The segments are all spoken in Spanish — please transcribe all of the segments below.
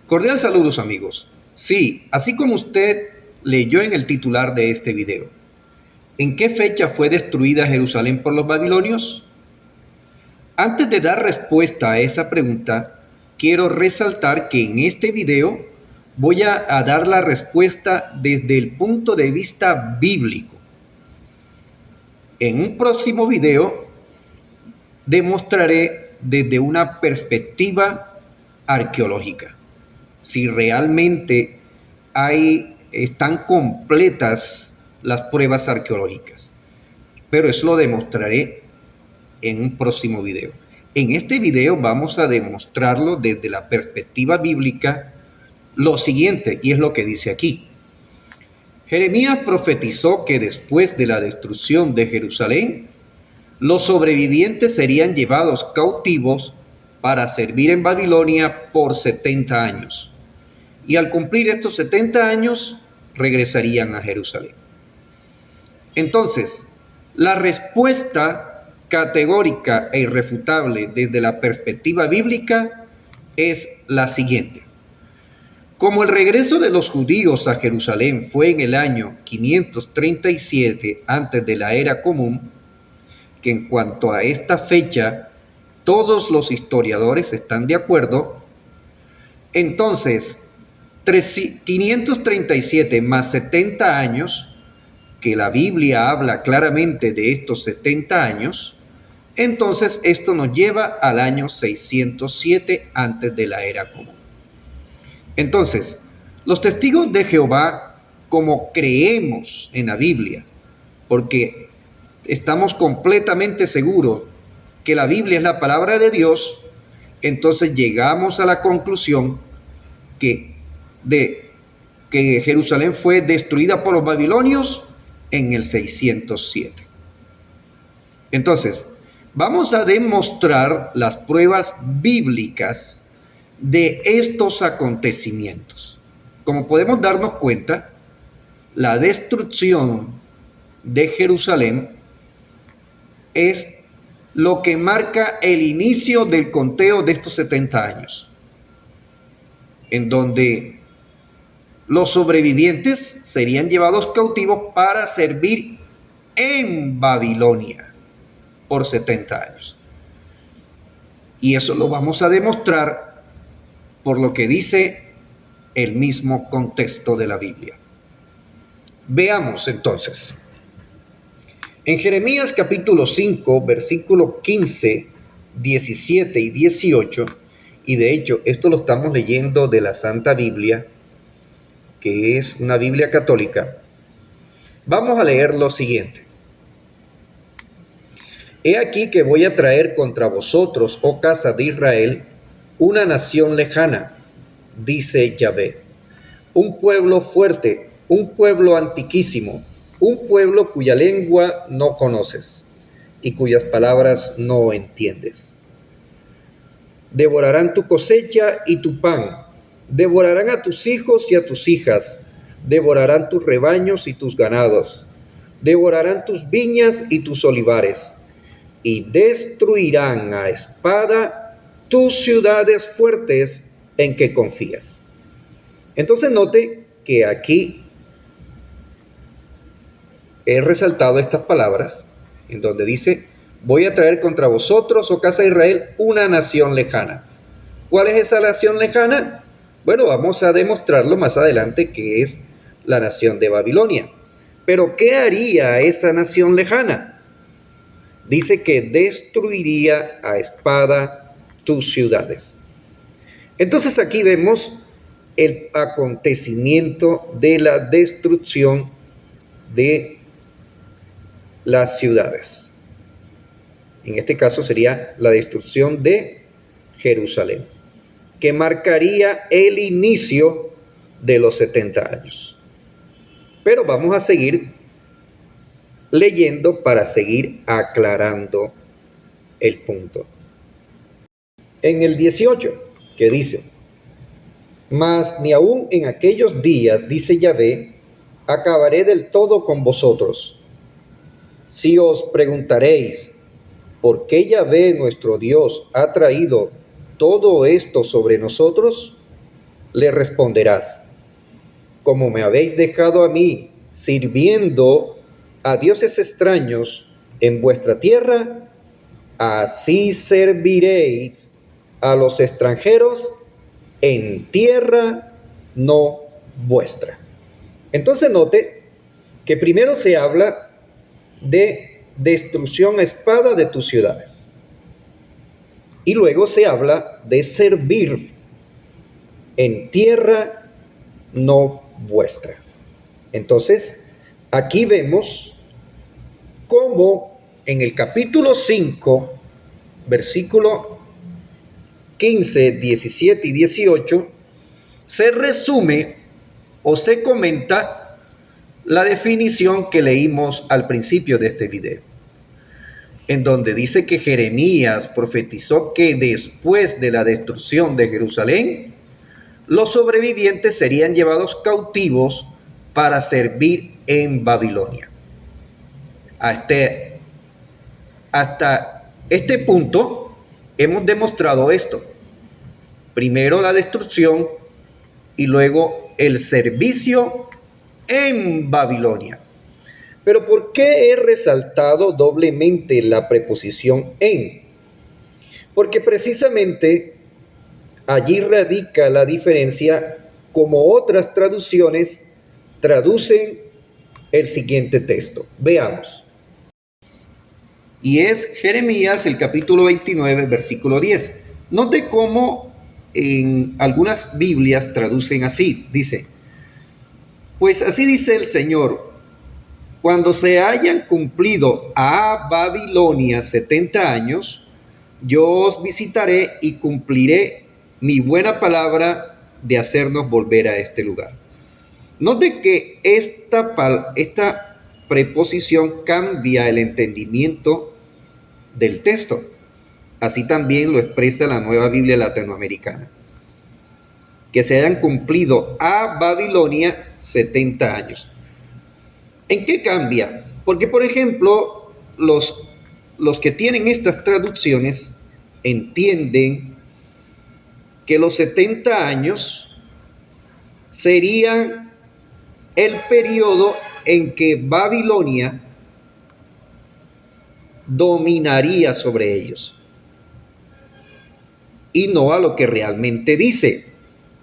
Cordial saludos amigos. Sí, así como usted leyó en el titular de este video, ¿en qué fecha fue destruida Jerusalén por los babilonios? Antes de dar respuesta a esa pregunta, quiero resaltar que en este video voy a dar la respuesta desde el punto de vista bíblico. En un próximo video demostraré desde una perspectiva arqueológica si realmente están completas las pruebas arqueológicas. Pero eso lo demostraré en un próximo video. En este video vamos a demostrarlo desde la perspectiva bíblica lo siguiente, y es lo que dice aquí. Jeremías profetizó que después de la destrucción de Jerusalén, los sobrevivientes serían llevados cautivos para servir en Babilonia por 70 años. Y al cumplir estos 70 años, regresarían a Jerusalén. Entonces, la respuesta categórica e irrefutable desde la perspectiva bíblica es la siguiente. Como el regreso de los judíos a Jerusalén fue en el año 537 antes de la era común, que en cuanto a esta fecha todos los historiadores están de acuerdo, entonces 537 más 70 años, que la Biblia habla claramente de estos 70 años, entonces esto nos lleva al año 607 antes de la era común. Entonces, los testigos de Jehová, como creemos en la Biblia, porque estamos completamente seguros que la Biblia es la palabra de Dios, entonces llegamos a la conclusión que Jerusalén fue destruida por los babilonios en el 607. Entonces, vamos a demostrar las pruebas bíblicas de estos acontecimientos. Como podemos darnos cuenta, la destrucción de Jerusalén es lo que marca el inicio del conteo de estos 70 años, en donde los sobrevivientes serían llevados cautivos para servir en Babilonia por 70 años. Y eso lo vamos a demostrar por lo que dice el mismo contexto de la Biblia. Veamos entonces. En Jeremías capítulo 5, versículo 15, 17 y 18, y de hecho esto lo estamos leyendo de la Santa Biblia, que es una Biblia católica, vamos a leer lo siguiente. He aquí que voy a traer contra vosotros, oh casa de Israel, una nación lejana, dice Yahvé, un pueblo fuerte, un pueblo antiquísimo, un pueblo cuya lengua no conoces y cuyas palabras no entiendes. Devorarán tu cosecha y tu pan, devorarán a tus hijos y a tus hijas, devorarán tus rebaños y tus ganados, devorarán tus viñas y tus olivares, y destruirán a espada tus ciudades fuertes en que confías. Entonces note que aquí he resaltado estas palabras en donde dice: voy a traer contra vosotros, oh casa de Israel, una nación lejana. ¿Cuál es esa nación lejana? Bueno, vamos a demostrarlo más adelante, que es la nación de Babilonia. Pero ¿qué haría esa nación lejana? Dice que destruiría a espada tus ciudades. Entonces aquí vemos el acontecimiento de la destrucción de las ciudades. En este caso sería la destrucción de Jerusalén, que marcaría el inicio de los 70 años. Pero vamos a seguir leyendo para seguir aclarando el punto. En el 18, que dice: mas ni aun en aquellos días, dice Yahvé, acabaré del todo con vosotros. Si os preguntaréis, ¿por qué Yahvé nuestro Dios ha traído todo esto sobre nosotros? le responderás: como me habéis dejado a mí sirviendo a dioses extraños en vuestra tierra, así serviréis a los extranjeros en tierra no vuestra. Entonces note que primero se habla de destrucción a espada de tus ciudades. Y luego se habla de servir en tierra no vuestra. Entonces, aquí vemos cómo en el capítulo 5, versículo 15, 17 y 18, se resume o se comenta la definición que leímos al principio de este video, en donde dice que Jeremías profetizó que después de la destrucción de Jerusalén, los sobrevivientes serían llevados cautivos para servir en Babilonia. Hasta este punto hemos demostrado esto. Primero la destrucción y luego el servicio en Babilonia. Pero ¿por qué he resaltado doblemente la preposición en? Porque precisamente allí radica la diferencia, como otras traducciones traducen el siguiente texto. Veamos. Y es Jeremías, el capítulo 29, versículo 10. Note cómo en algunas Biblias traducen así. Dice: pues así dice el Señor, cuando se hayan cumplido a Babilonia 70 años, yo os visitaré y cumpliré mi buena palabra de hacernos volver a este lugar. Note que esta preposición cambia el entendimiento del texto. Así también lo expresa la Nueva Biblia Latinoamericana. Que se hayan cumplido a Babilonia 70 años. ¿En qué cambia? Porque, por ejemplo, los que tienen estas traducciones entienden que los 70 años serían el periodo en que Babilonia dominaría sobre ellos, y no a lo que realmente dice,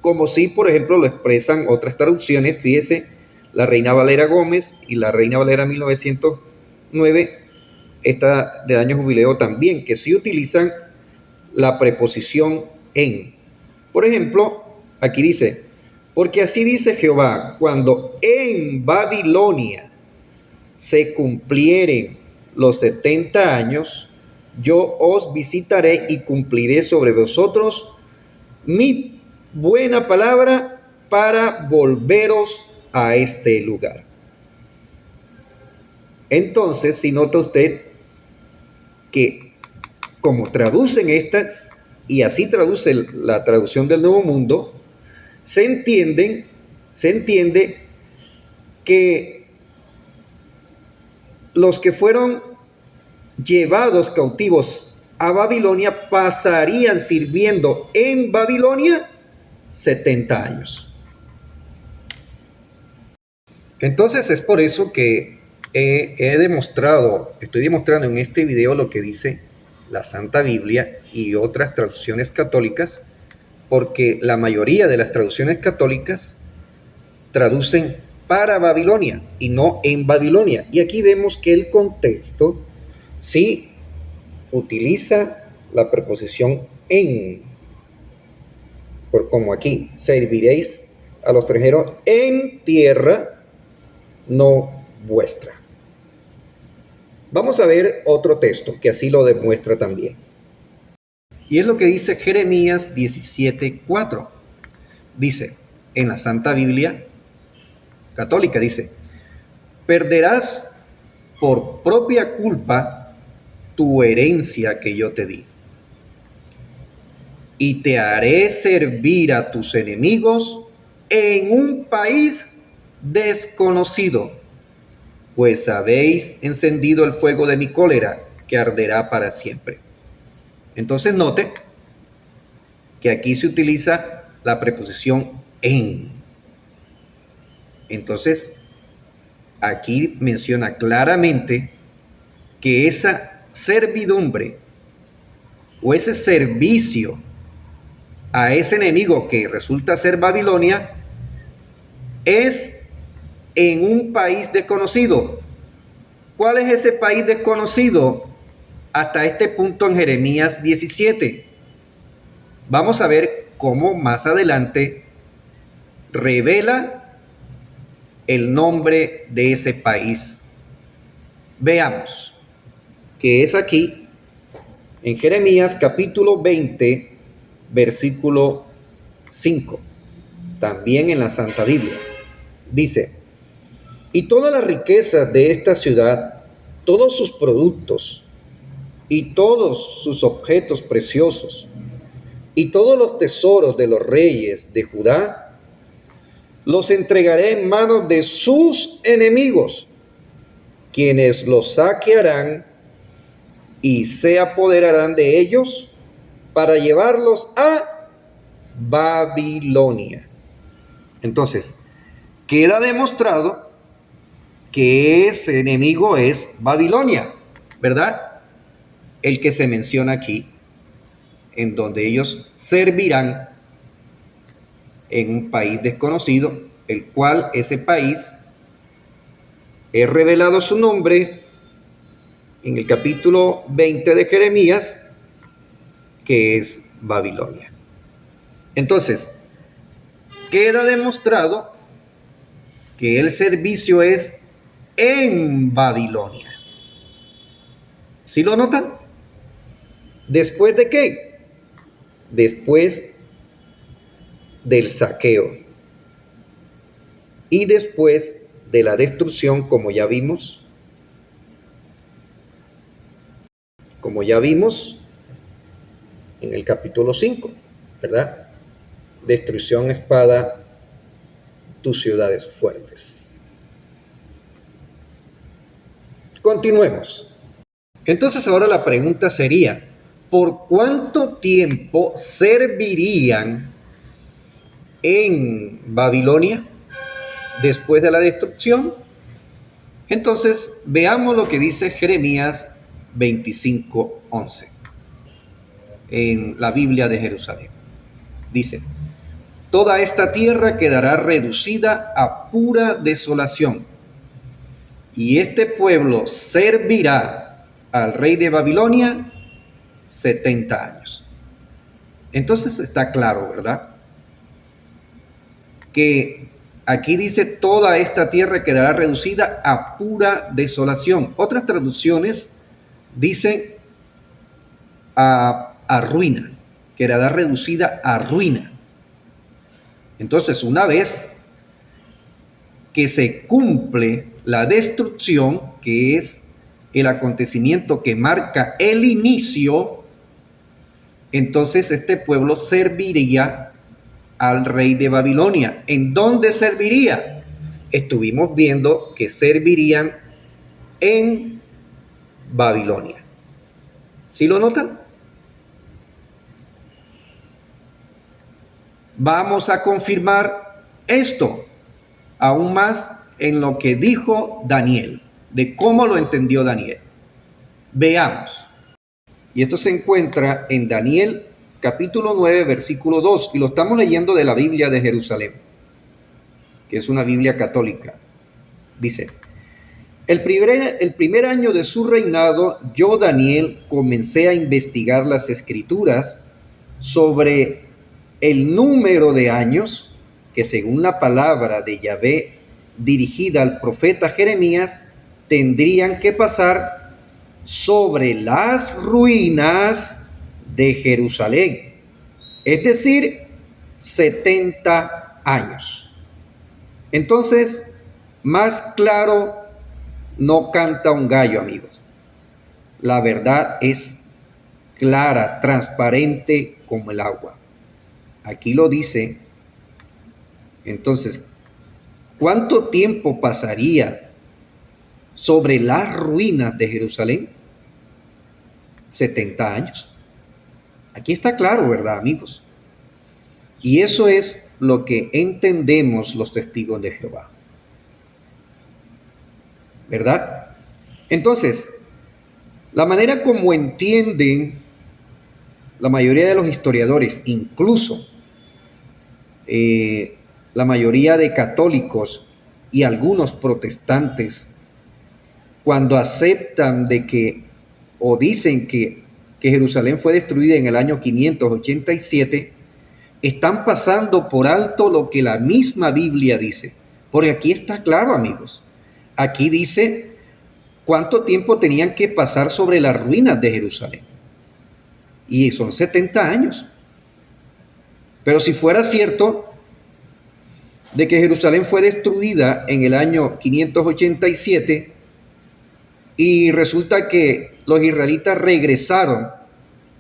como si, por ejemplo, lo expresan otras traducciones. Fíjese, la Reina Valera Gómez y la Reina Valera 1909, esta del año jubileo también, que sí utilizan la preposición en. Por ejemplo, aquí dice: porque así dice Jehová, cuando en Babilonia se cumplieren los 70 años, yo os visitaré y cumpliré sobre vosotros mi buena palabra para volveros a este lugar. Entonces, si nota usted que como traducen estas, y así traduce la traducción del Nuevo Mundo, se entiende que los que fueron llevados cautivos a Babilonia pasarían sirviendo en Babilonia 70 años. Entonces es por eso que estoy demostrando en este video lo que dice la Santa Biblia y otras traducciones católicas, porque la mayoría de las traducciones católicas traducen para Babilonia y no en Babilonia. Y aquí vemos que el contexto sí utiliza la preposición en, como aquí: serviréis a los extranjeros en tierra no vuestra. Vamos a ver otro texto que así lo demuestra también. Y es lo que dice Jeremías 17:4. Dice, en la Santa Biblia Católica, dice: perderás por propia culpa tu herencia que yo te di, y te haré servir a tus enemigos en un país desconocido, pues habéis encendido el fuego de mi cólera, que arderá para siempre. Entonces note que aquí se utiliza la preposición en. Entonces, aquí menciona claramente que esa servidumbre o ese servicio a ese enemigo que resulta ser Babilonia es en un país desconocido. ¿Cuál es ese país desconocido? Hasta este punto en Jeremías 17. Vamos a ver cómo más adelante revela el nombre de ese país. Veamos que es aquí en Jeremías capítulo 20, versículo 5, también en la Santa Biblia. Dice: y todas las riquezas de esta ciudad, todos sus productos y todos sus objetos preciosos y todos los tesoros de los reyes de Judá, los entregaré en manos de sus enemigos, quienes los saquearán y se apoderarán de ellos para llevarlos a Babilonia. Entonces, queda demostrado que ese enemigo es Babilonia, ¿verdad? El que se menciona aquí, en donde ellos servirán en un país desconocido, el cual ese país es revelado su nombre en el capítulo 20 de Jeremías, que es Babilonia. Entonces, queda demostrado que el servicio es en Babilonia. ¿Sí lo notan? ¿Después de qué? Después del saqueo y después de la destrucción, como ya vimos en el capítulo 5, ¿verdad? Destrucción, espada, tus ciudades fuertes. Continuemos. Entonces ahora la pregunta sería: ¿por cuánto tiempo servirían en Babilonia después de la destrucción? Entonces veamos lo que dice Jeremías 25:11 en la Biblia de Jerusalén. Dice: toda esta tierra quedará reducida a pura desolación, y este pueblo servirá al rey de Babilonia 70 años. Entonces está claro, ¿verdad? Que aquí dice: toda esta tierra quedará reducida a pura desolación. Otras traducciones dicen a ruina, quedará reducida a ruina. Entonces, una vez que se cumple la destrucción, que es el acontecimiento que marca el inicio, entonces este pueblo serviría al rey de Babilonia. ¿En dónde serviría? Estuvimos viendo que servirían en Babilonia. ¿Sí lo notan? Vamos a confirmar esto aún más en lo que dijo Daniel, de cómo lo entendió Daniel. Veamos. Y esto se encuentra en Daniel capítulo 9, versículo 2, y lo estamos leyendo de la Biblia de Jerusalén, que es una Biblia católica. Dice: el primer año de su reinado, yo, Daniel, comencé a investigar las escrituras sobre el número de años que, según la palabra de Yahvé dirigida al profeta Jeremías, tendrían que pasar sobre las ruinas de Jerusalén, es decir, 70 años. Entonces, más claro no canta un gallo, amigos. La verdad es clara, transparente como el agua. Aquí lo dice. Entonces, ¿cuánto tiempo pasaría sobre las ruinas de Jerusalén? 70 años. Aquí está claro, ¿verdad, amigos? Y eso es lo que entendemos los testigos de Jehová. ¿Verdad? Entonces, la manera como entienden la mayoría de los historiadores, incluso la mayoría de católicos y algunos protestantes, cuando aceptan de que, o dicen que Jerusalén fue destruida en el año 587, están pasando por alto lo que la misma Biblia dice. Porque aquí está claro, amigos. Aquí dice cuánto tiempo tenían que pasar sobre las ruinas de Jerusalén. Y son 70 años. Pero si fuera cierto de que Jerusalén fue destruida en el año 587 y resulta que los israelitas regresaron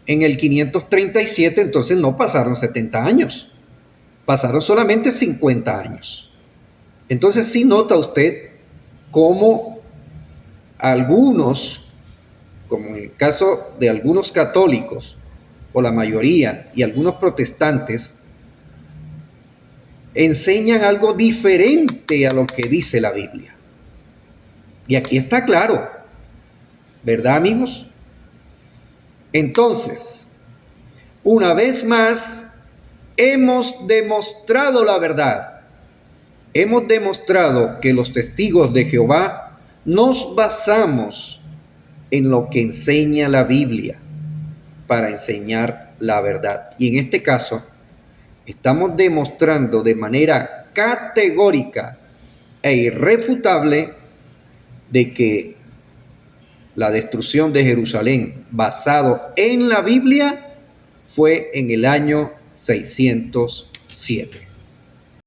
en el 537, entonces no pasaron 70 años, pasaron solamente 50 años. Entonces sí nota usted cómo algunos, como en el caso de algunos católicos, o la mayoría, y algunos protestantes, enseñan algo diferente a lo que dice la Biblia. Y aquí está claro, ¿verdad, amigos? Entonces, una vez más, hemos demostrado la verdad. Hemos demostrado que los testigos de Jehová nos basamos en lo que enseña la Biblia para enseñar la verdad. Y en este caso, estamos demostrando de manera categórica e irrefutable de que la destrucción de Jerusalén basado en la Biblia fue en el año 607.